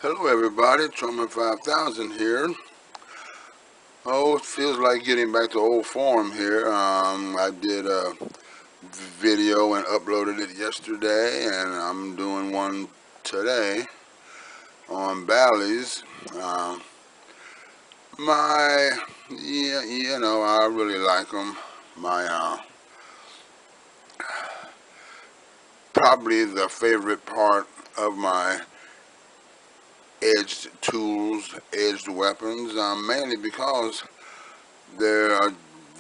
Hello everybody, Truman 5000 here. Oh, it feels like getting back to old form here. I did a video and uploaded it yesterday, and I'm doing one today on Bally's. Um, I really like them. My probably the favorite part of my edged tools, edged weapons, mainly because There,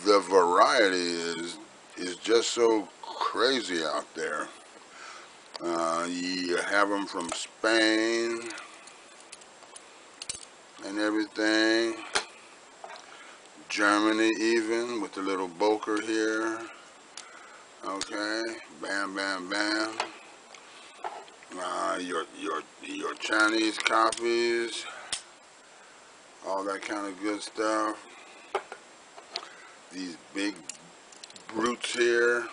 the variety is just so crazy out there. You have them from Spain and everything, Germany even with the little boker here. Okay, bam, bam, bam. Your Chinese copies, all that kind of good stuff. These big brutes here.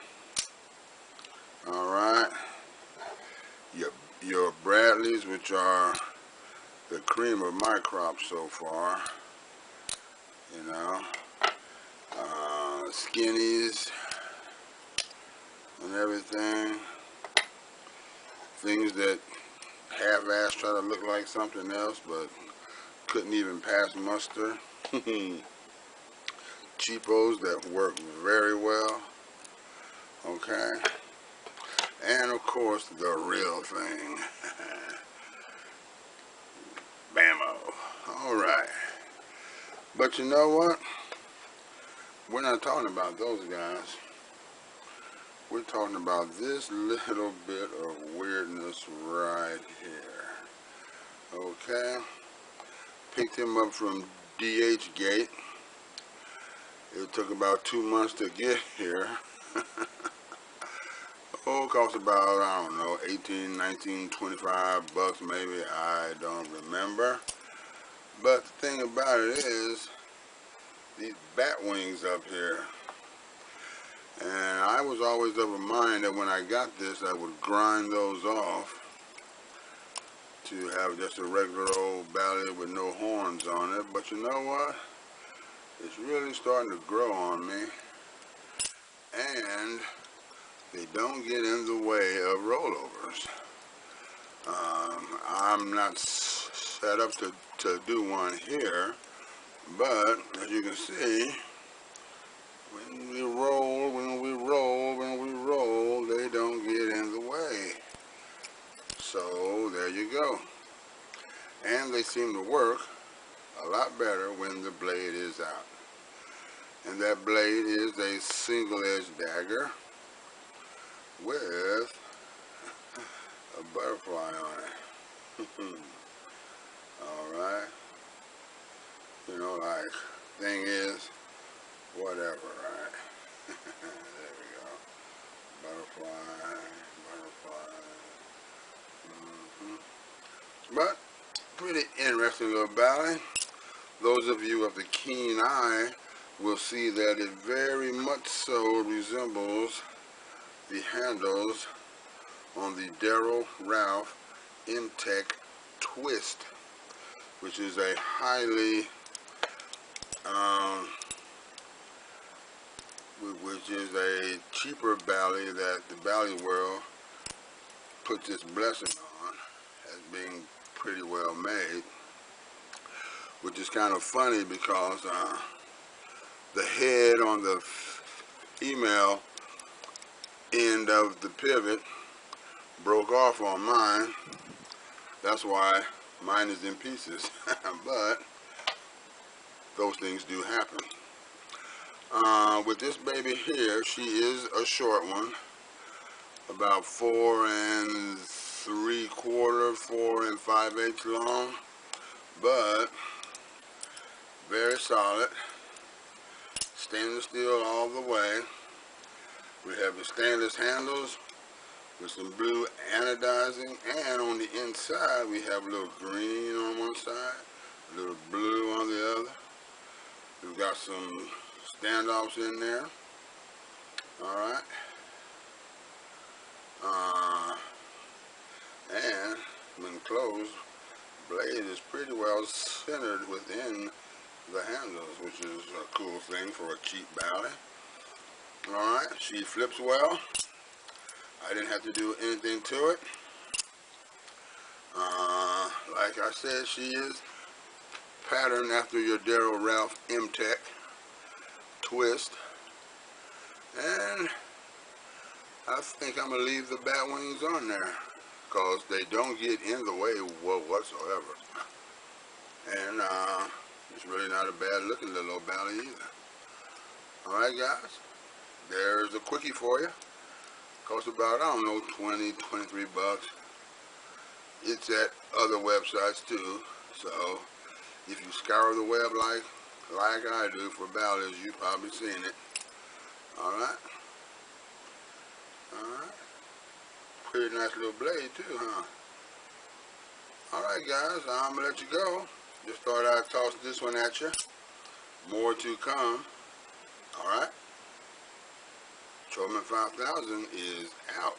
All right. Your Bradleys, which are the cream of my crop so far, skinnies and everything, things that half-ass try to look like something else but couldn't even pass muster. Cheapos that work very well, okay, and of course the real thing. Bammo. Alright, but you know what? We're not talking about those guys. We're talking about this little bit of weirdness right here. Okay? Picked him up from DH Gate. It took about 2 months to get here. Oh, it cost about, I don't know, 18, 19, 25 bucks maybe. I don't remember. But the thing about it is, these batwings up here. And I was always of a mind that when I got this, I would grind those off to have just a regular old ballad with no horns on it. But you know what? It's really starting to grow on me. And they don't get in the way of rollovers. I'm not set up to do one here. But as you can see, when we roll, they don't get in the way. So there you go. And they seem to work a lot better when the blade is out. And that blade is a single-edged dagger with a butterfly on it. Alright. Like, thing is, whatever, right? There we go. Butterfly. But, pretty interesting little ballad. Those of you of the keen eye will see that it very much so resembles the handles on the Darryl Ralph M-Tech Twist, which is a highly which is a cheaper bally that the bally world puts its blessing on as being pretty well made, which is kind of funny because the head on the female end of the pivot broke off on mine. That's why mine is in pieces. But those things do happen. With this baby here, she is a short one, about 4 3/4, 4 5/8 long, but very solid, stainless steel all the way. We have the stainless handles with some blue anodizing, and on the inside we have a little green on one side, a little blue on the other. We've got some standoffs in there. Alright. And when closed, blade is pretty well centered within the handles, which is a cool thing for a cheap bally. Alright, she flips well. I didn't have to do anything to it. Like I said, she is patterned after your Daryl Ralph M-Tech twist. And I think I'm going to leave the Batwings on there because they don't get in the way whatsoever. And it's really not a bad looking little bally either. Alright guys, there's a quickie for you. Costs about, I don't know, 20, 23 bucks. It's at other websites too, so if you scour the web like I do for ballies, you've probably seen it. Alright. Alright. Pretty nice little blade too, huh? Alright guys, I'm going to let you go. Just thought I'd toss this one at you. More to come. Alright. Trollman 5000 is out.